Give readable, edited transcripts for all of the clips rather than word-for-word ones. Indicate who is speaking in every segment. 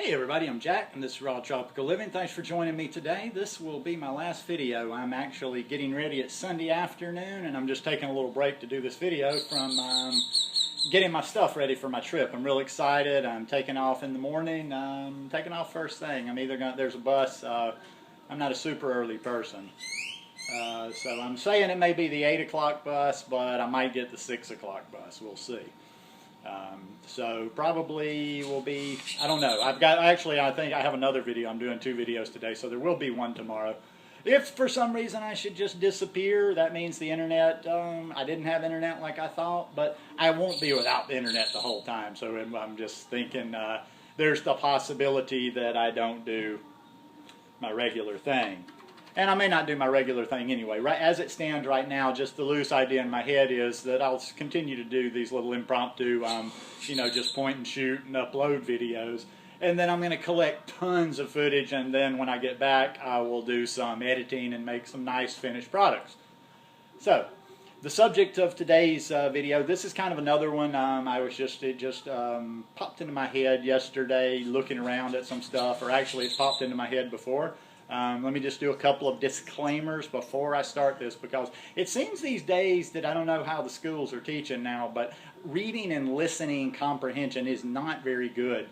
Speaker 1: Hey everybody, I'm Jack and this is Raw Tropical Living. Thanks for joining me today. This will be my last video. I'm actually getting ready. It's Sunday afternoon and I'm just taking a little break to do this video from getting my stuff ready for my trip. I'm real excited. I'm taking off in the morning. I'm taking off first thing. I'm either going, there's a bus. I'm not a super early person. So I'm saying it may be the 8 o'clock bus, but I might get the 6 o'clock bus. We'll see. So probably will be, I don't know. I think I have another video. I'm doing 2 videos today, so there will be one tomorrow. If for some reason I should just disappear, that means the internet, I didn't have internet like I thought, but I won't be without the internet the whole time. So I'm just thinking there's the possibility that I don't do my regular thing. And I may not do my regular thing anyway. Right as it stands right now, just the loose idea in my head is that I'll continue to do these little impromptu, just point and shoot and upload videos. And then I'm going to collect tons of footage, and then when I get back, I will do some editing and make some nice finished products. So, the subject of today's video, this is kind of another one. It just popped into my head yesterday looking around at some stuff, or actually it's popped into my head before. Let me just do a couple of disclaimers before I start this, because it seems these days that I don't know how the schools are teaching now, but reading and listening comprehension is not very good.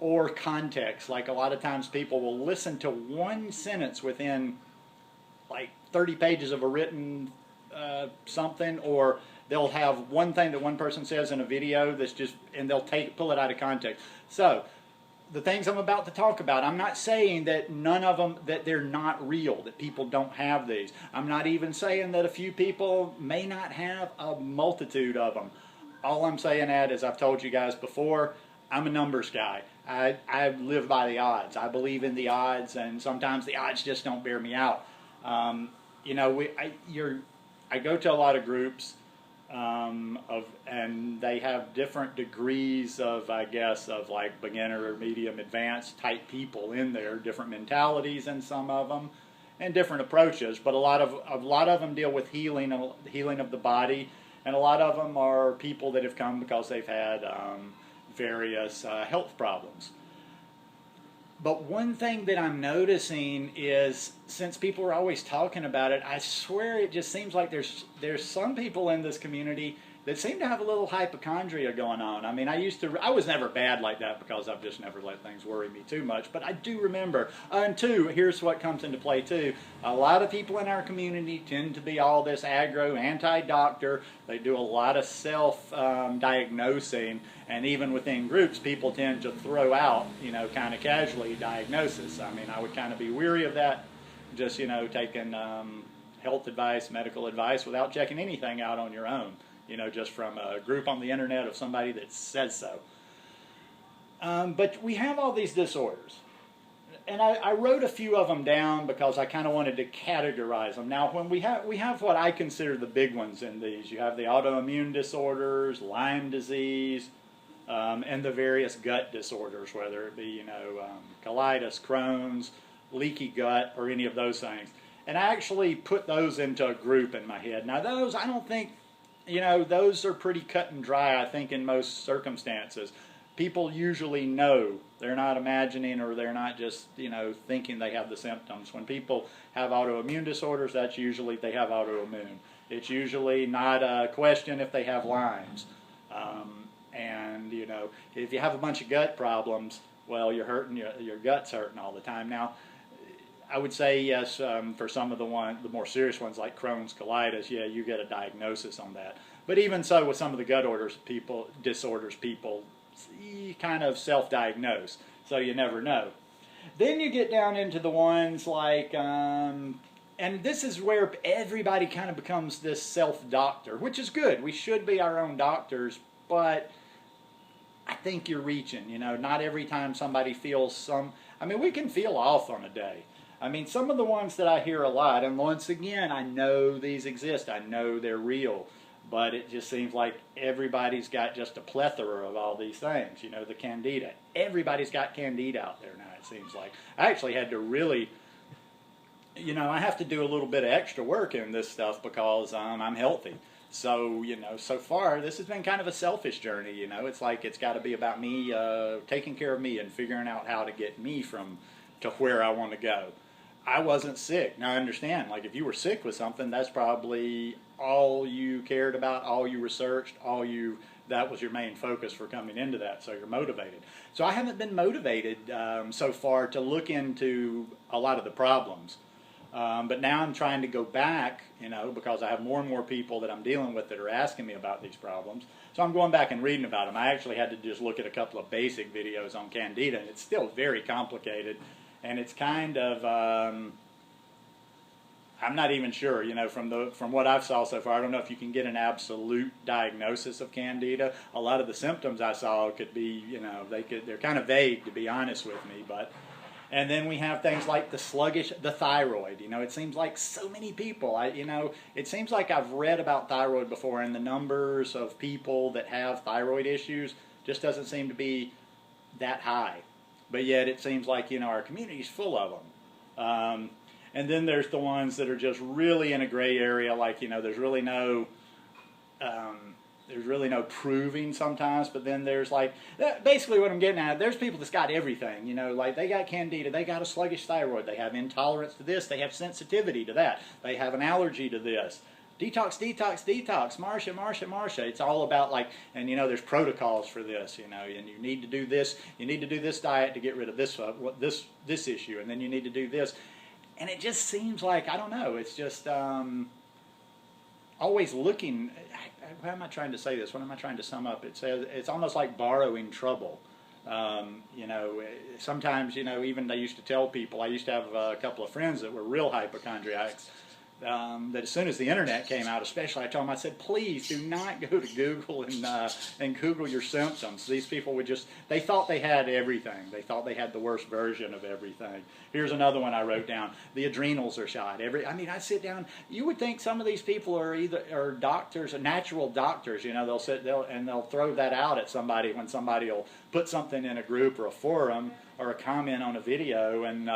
Speaker 1: Or context. Like a lot of times people will listen to one sentence within like 30 pages of a written something, or they'll have one thing that one person says in a video that's just, and they'll pull it out of context. So, the things I'm about to talk about, I'm not saying that none of them, that they're not real, that people don't have these. I'm not even saying that a few people may not have a multitude of them. All I'm saying, as I've told you guys before, I'm a numbers guy. I live by the odds. I believe in the odds, and sometimes the odds just don't bear me out. I go to a lot of groups, and they have different degrees of, I guess, of like beginner or medium advanced type people in there, different mentalities in some of them, and different approaches. But a lot of them deal with healing of the body, and a lot of them are people that have come because they've had various health problems. But one thing that I'm noticing is, since people are always talking about it, I swear it just seems like there's some people in this community that seem to have a little hypochondria going on. I mean, I was never bad like that because I've just never let things worry me too much. But I do remember, and two, here's what comes into play too. A lot of people in our community tend to be all this aggro, anti-doctor. They do a lot of self-diagnosing, and even within groups, people tend to throw out, kind of casually diagnosis. I mean, I would kind of be weary of that, just, taking health advice, medical advice without checking anything out on your own. Just from a group on the internet of somebody that says so. But we have all these disorders. And I wrote a few of them down because I kind of wanted to categorize them. Now, when we have what I consider the big ones in these. You have the autoimmune disorders, Lyme disease, and the various gut disorders, whether it be, colitis, Crohn's, leaky gut, or any of those things. And I actually put those into a group in my head. Now, those, I don't think, those are pretty cut and dry, I think, in most circumstances. People usually know. They're not imagining, or they're not just, thinking they have the symptoms. When people have autoimmune disorders, that's usually they have autoimmune. It's usually not a question if they have Lyme's. And, if you have a bunch of gut problems, well, you're hurting, your gut's hurting all the time. Now, I would say yes, for some of the more serious ones like Crohn's, colitis, yeah, you get a diagnosis on that. But even so, with some of the gut disorders, people kind of self-diagnose, so you never know. Then you get down into the ones like, and this is where everybody kind of becomes this self-doctor, which is good. We should be our own doctors, but I think you're reaching. Not every time somebody feels we can feel off on a day. I mean, some of the ones that I hear a lot, and once again, I know these exist, I know they're real, but it just seems like everybody's got just a plethora of all these things. The Candida. Everybody's got Candida out there now, it seems like. I actually had to really, I have to do a little bit of extra work in this stuff because I'm healthy. So, you know, so far this has been kind of a selfish journey. You know, it's like it's got to be about me, taking care of me and figuring out how to get me from to where I want to go. I wasn't sick. Now I understand, like if you were sick with something, that's probably all you cared about, all you researched, that was your main focus for coming into that, so you're motivated. So I haven't been motivated so far to look into a lot of the problems. But now I'm trying to go back, you know, because I have more and more people that I'm dealing with that are asking me about these problems. So I'm going back and reading about them. I actually had to just look at a couple of basic videos on Candida, and it's still very complicated. And it's kind of, I'm not even sure, you know, from what I've saw so far, I don't know if you can get an absolute diagnosis of Candida. A lot of the symptoms I saw could be, you know, they're kind of vague, to be honest with me. But and then we have things like the thyroid. You know, it seems like so many people, you know, it seems like I've read about thyroid before, and the numbers of people that have thyroid issues just doesn't seem to be that high. But yet it seems like, you know, our community is full of them. And then there's the ones that are just really in a gray area, like, you know, there's really no proving sometimes. But then there's like, basically what I'm getting at, there's people that's got everything, you know, like they got Candida, they got a sluggish thyroid, they have intolerance to this, they have sensitivity to that, they have an allergy to this. Detox, detox, detox, Marsha, Marsha, Marsha. It's all about like, and you know, there's protocols for this, you know, and you need to do this, you need to do this diet to get rid of this issue, and then you need to do this. And it just seems like, I don't know, it's just always looking, how am I trying to say this? What am I trying to sum up? It says, it's almost like borrowing trouble. You know, sometimes, you know, even they used to tell people, I used to have a couple of friends that were real hypochondriacs, that as soon as the internet came out, especially, I told them, I said, please do not go to Google and Google your symptoms. These people would just, they thought they had everything. They thought they had the worst version of everything. Here's another one I wrote down. The adrenals are shot. I mean, I sit down, you would think some of these people are doctors, or natural doctors, you know, they'll throw that out at somebody when somebody will put something in a group or a forum or a comment on a video, and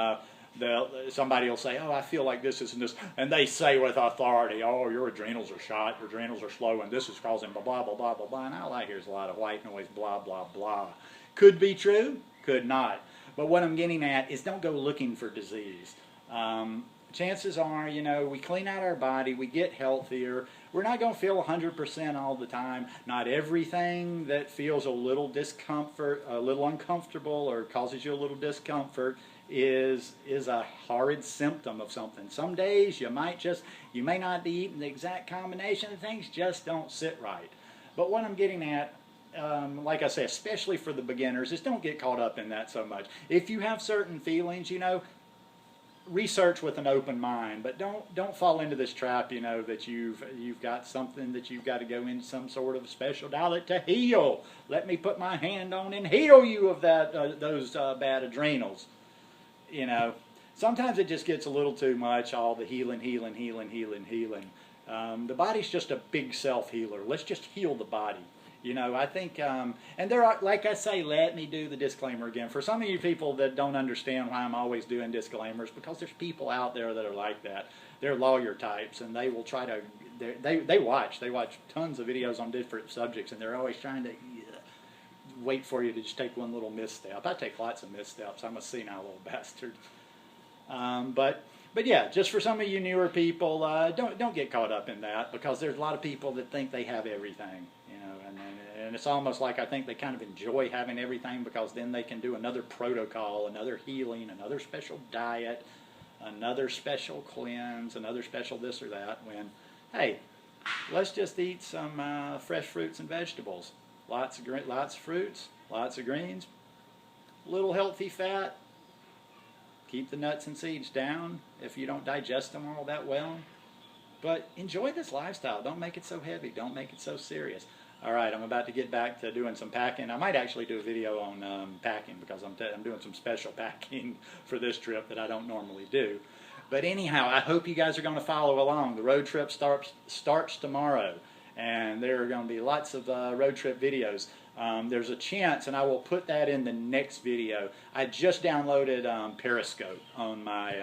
Speaker 1: somebody will say, oh, I feel like this and this, and they say with authority, oh, your adrenals are shot, your adrenals are slow, and this is causing blah, blah, blah, blah, blah, blah, and all I hear is a lot of white noise, blah, blah, blah. Could be true, could not. But what I'm getting at is don't go looking for disease. Chances are, you know, we clean out our body, we get healthier. We're not going to feel 100% all the time. Not everything that feels a little discomfort, a little uncomfortable, or causes you a little discomfort is a horrid symptom of something. Some days you may not be eating the exact combination of things, just don't sit right. But what I'm getting at, like I say, especially for the beginners, is don't get caught up in that so much. If you have certain feelings, you know, research with an open mind, but don't fall into this trap, you know, that you've got something that you've got to go into some sort of special diet to heal. Let me put my hand on and heal you of that those bad adrenals. You know, sometimes it just gets a little too much, all the healing. The body's just a big self-healer. Let's just heal the body. You know, I think, and there are, like I say, let me do the disclaimer again. For some of you people that don't understand why I'm always doing disclaimers, because there's people out there that are like that. They're lawyer types, and they will try to, they watch tons of videos on different subjects, and they're always trying to wait for you to just take one little misstep. I take lots of missteps. I'm a senile little bastard. But yeah, just for some of you newer people, don't get caught up in that, because there's a lot of people that think they have everything, you know, and it's almost like I think they kind of enjoy having everything, because then they can do another protocol, another healing, another special diet, another special cleanse, another special this or that, when, hey, let's just eat some fresh fruits and vegetables. Lots of fruits, lots of greens, little healthy fat. Keep the nuts and seeds down if you don't digest them all that well. But enjoy this lifestyle. Don't make it so heavy. Don't make it so serious. All right, I'm about to get back to doing some packing. I might actually do a video on packing, because I'm doing some special packing for this trip that I don't normally do. But anyhow, I hope you guys are going to follow along. The road trip starts tomorrow, and there are going to be lots of road trip videos. There's a chance, and I will put that in the next video. I just downloaded Periscope on my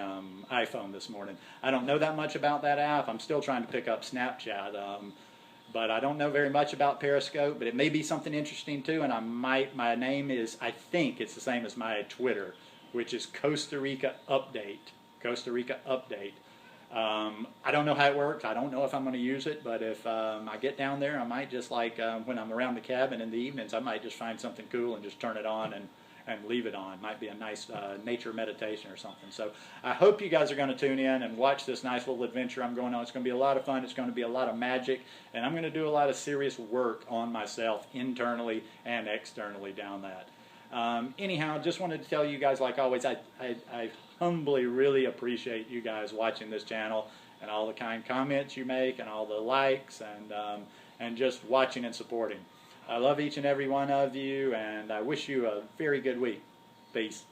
Speaker 1: iPhone this morning. I don't know that much about that app. I'm still trying to pick up Snapchat. but I don't know very much about Periscope, but it may be something interesting too, and my name is, I think it's the same as my Twitter, which is Costa Rica Update. Costa Rica Update. I don't know how it works. I don't know if I'm going to use it, but if I get down there, I might just like when I'm around the cabin in the evenings, I might just find something cool and just turn it on and leave it on. Might be a nice nature meditation or something. So I hope you guys are going to tune in and watch this nice little adventure I'm going on. It's going to be a lot of fun. It's going to be a lot of magic, and I'm going to do a lot of serious work on myself internally and externally down that. Anyhow, just wanted to tell you guys, like always, I humbly really appreciate you guys watching this channel and all the kind comments you make and all the likes and just watching and supporting. I love each and every one of you, and I wish you a very good week. Peace.